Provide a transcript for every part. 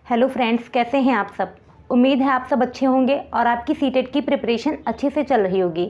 Hello friends, कैसे हैं आप सब। उम्मीद है आप सब अच्छे होंगे और आपकी सीटेट की प्रिपरेशन अच्छे से चल रही होगी।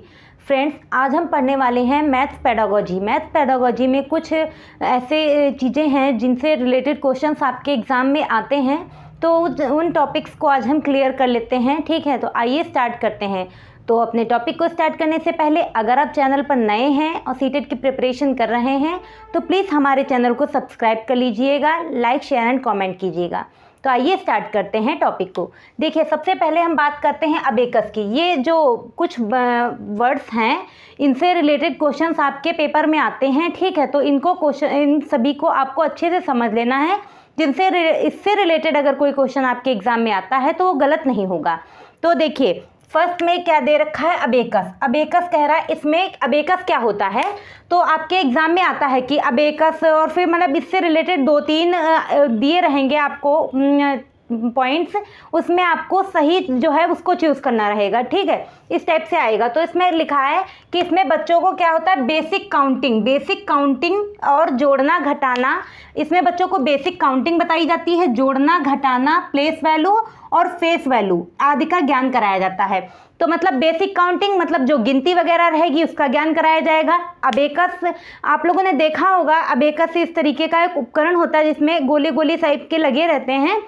फ्रेंड्स, आज हम पढ़ने वाले हैं मैथ्स पेडागोजी। मैथ्स पेडागोजी में कुछ ऐसे चीज़ें हैं जिनसे रिलेटेड क्वेश्चंस आपके एग्ज़ाम में आते हैं, तो उन टॉपिक्स को आज हम क्लियर कर लेते हैं। ठीक है, तो आइए स्टार्ट करते हैं। तो अपने टॉपिक को स्टार्ट करने से पहले अगर आप चैनल पर नए हैं और सीटेट की प्रिपरेशन कर रहे हैं तो प्लीज़ हमारे चैनल को सब्सक्राइब कर लीजिएगा, लाइक शेयर एंड कमेंट कीजिएगा। तो आइए स्टार्ट करते हैं टॉपिक को। देखिए, सबसे पहले हम बात करते हैं अबेकस की। ये जो कुछ वर्ड्स हैं, इनसे रिलेटेड क्वेश्चंस आपके पेपर में आते हैं। ठीक है, तो इन सभी को आपको अच्छे से समझ लेना है, जिनसे इससे रिलेटेड अगर कोई क्वेश्चन आपके एग्जाम में आता है तो वो गलत नहीं होगा। तो देखिए, फर्स्ट में क्या दे रखा है, अबेकस। अबेकस कह रहा है, इसमें अबेकस क्या होता है, तो आपके एग्जाम में आता है कि अबेकस, और फिर मतलब इससे रिलेटेड 2-3 दिए रहेंगे आपको पॉइंट्स, उसमें आपको सही जो है उसको चूज़ करना रहेगा। ठीक है, इस टाइप से आएगा। तो इसमें लिखा है कि इसमें बच्चों को क्या होता है, बेसिक काउंटिंग और जोड़ना घटाना। इसमें बच्चों को बेसिक काउंटिंग बताई जाती है, जोड़ना घटाना, प्लेस वैल्यू और फेस वैल्यू आदि का ज्ञान कराया जाता है। तो मतलब बेसिक काउंटिंग मतलब जो गिनती वगैरह रहेगी उसका ज्ञान कराया जाएगा। अबेकस आप लोगों ने देखा होगा, अबेकस इस तरीके का एक उपकरण होता है जिसमें गोले गोले टाइप के लगे रहते हैं।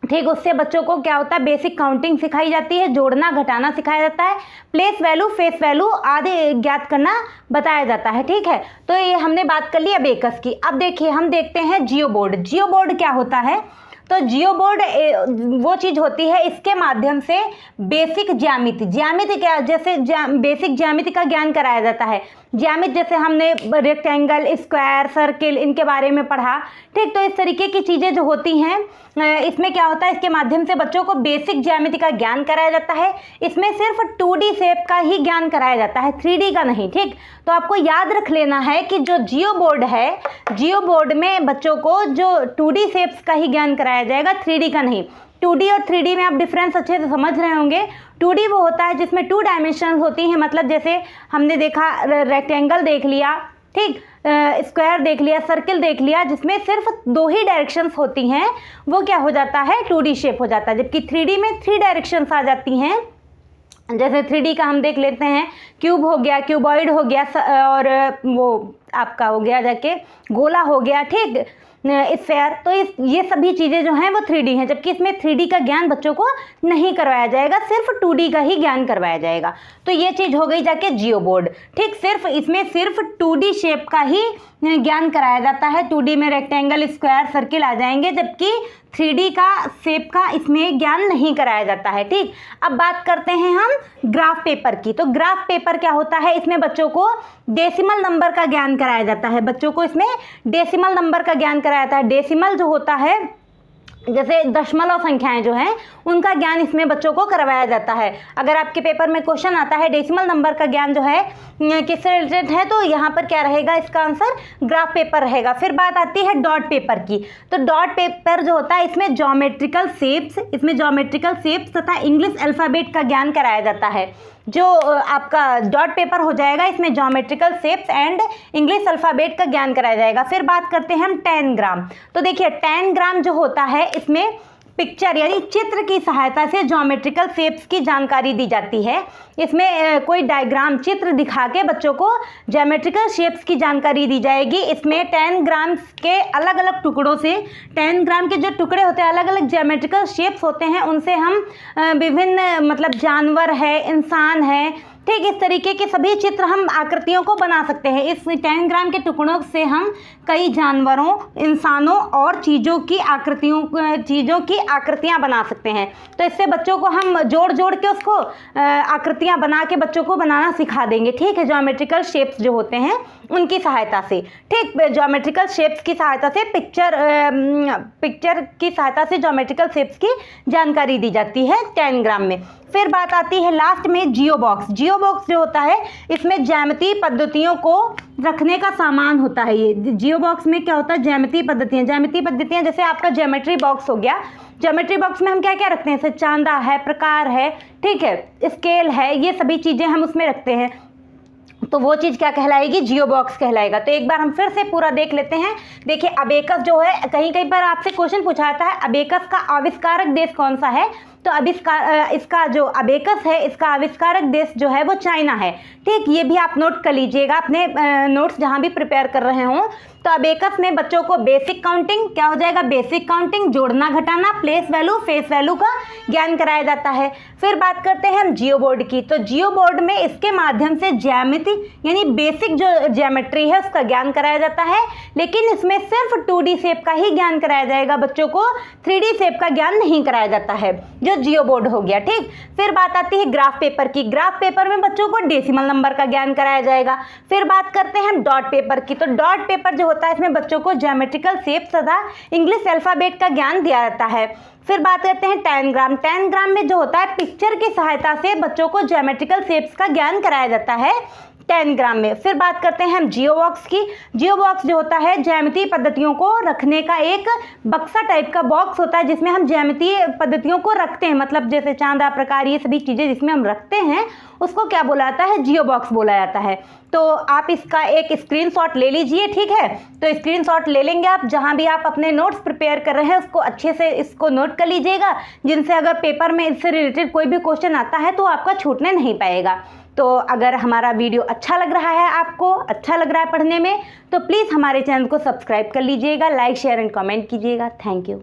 ठीक, उससे बच्चों को क्या होता है, बेसिक काउंटिंग सिखाई जाती है, जोड़ना घटाना सिखाया जाता है, प्लेस वैल्यू फेस वैल्यू आदि ज्ञात करना बताया जाता है। ठीक है, तो ये हमने बात कर ली अबेकस की। अब देखिए, हम देखते हैं जियो बोर्ड। जियो बोर्ड क्या होता है, तो जियो बोर्ड वो चीज़ होती है, इसके माध्यम से बेसिक ज्यामिति क्या, जैसे बेसिक ज्यामिति का ज्ञान कराया जाता है। ज्यामिति जैसे हमने रेक्टेंगल, स्क्वायर, सर्किल, इनके बारे में पढ़ा। ठीक, तो इस तरीके की चीज़ें जो होती हैं, इसमें क्या होता है, इसके माध्यम से बच्चों को बेसिक ज्यामिति का ज्ञान कराया जाता है। इसमें सिर्फ 2D शेप का ही ज्ञान कराया जाता है, 3D का नहीं। ठीक, तो आपको याद रख लेना है कि जो जियो बोर्ड है, जियो बोर्ड में बच्चों को जो 2D शेप्स का ही ज्ञान कराया जाएगा, 3D का नहीं। 2D और 3D में आप डिफरेंस अच्छे से समझ रहे होंगे। 2D वो होता है जिसमें 2 डायमेंशन होती हैं, मतलब जैसे हमने देखा रेक्टेंगल देख लिया, ठीक, स्क्वायर देख लिया, सर्किल देख लिया, जिसमें सिर्फ 2 ही डायरेक्शंस होती हैं, वो क्या हो जाता है, 2D शेप हो जाता है। जबकि 3D में 3 डायरेक्शंस आ जाती हैं। जैसे 3D का हम देख लेते हैं, क्यूब हो गया, क्यूबॉइड हो गया, और वो आपका हो गया जाके गोला हो गया, ठीक, स्फेयर। तो ये सभी चीज़ें जो हैं वो 3D हैं, जबकि इसमें 3D का ज्ञान बच्चों को नहीं करवाया जाएगा, सिर्फ 2D का ही ज्ञान करवाया जाएगा। तो ये चीज़ हो गई जाके जियो बोर्ड। ठीक, इसमें सिर्फ 2D शेप का ही ज्ञान कराया जाता है। 2D में रेक्टेंगल, स्क्वायर, सर्किल आ जाएंगे, जबकि 3D का शेप का इसमें ज्ञान नहीं कराया जाता है। ठीक, अब बात करते हैं हम ग्राफ पेपर की। तो ग्राफ पेपर क्या होता है, इसमें बच्चों को डेसिमल नंबर का ज्ञान कराया जाता है। बच्चों को इसमें डेसिमल नंबर का ज्ञान कराया जाता है। डेसिमल जो होता है, जैसे दशमलव संख्याएं जो हैं, उनका ज्ञान इसमें बच्चों को करवाया जाता है। अगर आपके पेपर में क्वेश्चन आता है डेसिमल नंबर का ज्ञान जो है किससे रिलेटेड है, तो यहाँ पर क्या रहेगा, इसका आंसर ग्राफ पेपर रहेगा। फिर बात आती है डॉट पेपर की। तो डॉट पेपर जो होता है, इसमें ज्योमेट्रिकल शेप्स तथा इंग्लिश अल्फ़ाबेट का ज्ञान कराया जाता है। जो आपका डॉट पेपर हो जाएगा, इसमें geometrical shapes and English alphabet का ज्ञान कराया जाएगा। फिर बात करते हैं हम 10 ग्राम। तो देखिए, 10 ग्राम जो होता है, इसमें पिक्चर यानी चित्र की सहायता से ज्योमेट्रिकल शेप्स की जानकारी दी जाती है। इसमें कोई डायग्राम, चित्र दिखा के बच्चों को ज्योमेट्रिकल शेप्स की जानकारी दी जाएगी। इसमें 10 ग्राम के अलग अलग टुकड़ों से, 10 ग्राम के जो टुकड़े होते हैं, अलग अलग ज्योमेट्रिकल शेप्स होते हैं, उनसे हम विभिन्न मतलब जानवर है, इंसान है, ठीक, इस तरीके के सभी चित्र हम आकृतियों को बना सकते हैं। इस 10 ग्राम के टुकड़ों से हम कई जानवरों, इंसानों और चीज़ों की आकृतियाँ बना सकते हैं। तो इससे बच्चों को हम जोड़ जोड़ के उसको आकृतियाँ बना के बच्चों को बनाना सिखा देंगे। ठीक है, ज्योमेट्रिकल शेप्स जो होते हैं उनकी सहायता से। ठीक, ज्योमेट्रिकल शेप्स की सहायता से पिक्चर की सहायता से ज्योमेट्रिकल शेप्स की जानकारी दी जाती है 10 ग्राम में। फिर बात आती है लास्ट में जियो बॉक्स। जियो बॉक्स जो होता है, इसमें ज्यामितीय पद्धतियों को रखने का सामान होता है। ये जियो बॉक्स में क्या होता है, ज्यामितीय पद्धतियाँ जैसे आपका ज्योमेट्री बॉक्स हो गया। ज्योमेट्री बॉक्स में हम क्या क्या रखते हैं, जैसे चांदा है, प्रकार है, ठीक है, स्केल है, ये सभी चीज़ें हम उसमें रखते हैं। तो वो चीज़ क्या कहलाएगी, जियो बॉक्स कहलाएगा। तो एक बार हम फिर से पूरा देख लेते हैं। देखिए अबेकस जो है, कहीं कहीं पर आपसे क्वेश्चन पूछा जाता है अबेकस का आविष्कारक देश कौन सा है, तो अब इसका जो अबेकस है इसका आविष्कारक देश जो है वो चाइना है। ठीक, ये भी आप नोट कर लीजिएगा अपने नोट्स जहाँ भी प्रिपेयर कर रहे हों। तो अबेकस में बच्चों को बेसिक काउंटिंग क्या हो जाएगा, बेसिक काउंटिंग, जोड़ना घटाना, प्लेस वैल्यू, फेस वैल्यू का ज्ञान कराया जाता है। फिर बात करते हैं हम जियो बोर्ड की। तो जियो बोर्ड में इसके माध्यम से ज्यामिति यानी बेसिक जो ज्योमेट्री है उसका ज्ञान कराया जाता है, लेकिन इसमें सिर्फ 2D शेप का ही ज्ञान कराया जाएगा, बच्चों को 3D शेप का ज्ञान नहीं कराया जाता है, जो जियो बोर्ड हो गया। ठीक, फिर बात आती है ग्राफ पेपर की। ग्राफ पेपर में बच्चों को डेसिमल नंबर का ज्ञान कराया जाएगा। फिर बात करते हैं हम डॉट पेपर की। तो डॉट पेपर जो होता है इसमें बच्चों को ज्योमेट्रिकल शेप तथा इंग्लिश अल्फाबेट का ज्ञान दिया जाता है। फिर बात करते हैं टैनग्राम। टैनग्राम में जो होता है पिक्चर की सहायता से बच्चों को ज्योमेट्रिकल शेप्स का ज्ञान कराया जाता है टैनग्राम में। फिर बात करते हैं हम जियो बॉक्स की। जियो बॉक्स जो होता है ज्यामितीय पद्धतियों को रखने का एक बक्सा टाइप का बॉक्स होता है, जिसमें हम ज्यामितीय पद्धतियों को रखते हैं, मतलब जैसे चांदा प्रकार ये सभी चीज़ें जिसमें हम रखते हैं उसको क्या बोला जाता है, जियो बॉक्स बोला जाता है। तो आप इसका एक स्क्रीनशॉट ले लीजिए। ठीक है, तो स्क्रीनशॉट ले लेंगे आप, जहां भी आप अपने नोट्स प्रिपेयर कर रहे हैं उसको अच्छे से इसको नोट कर लीजिएगा, जिनसे अगर पेपर में इससे रिलेटेड कोई भी क्वेश्चन आता है तो आपका छूटने नहीं पाएगा। तो अगर हमारा वीडियो अच्छा लग रहा है, आपको अच्छा लग रहा है पढ़ने में, तो प्लीज़ हमारे चैनल को सब्सक्राइब कर लीजिएगा, लाइक शेयर एंड कमेंट कीजिएगा। Thank you.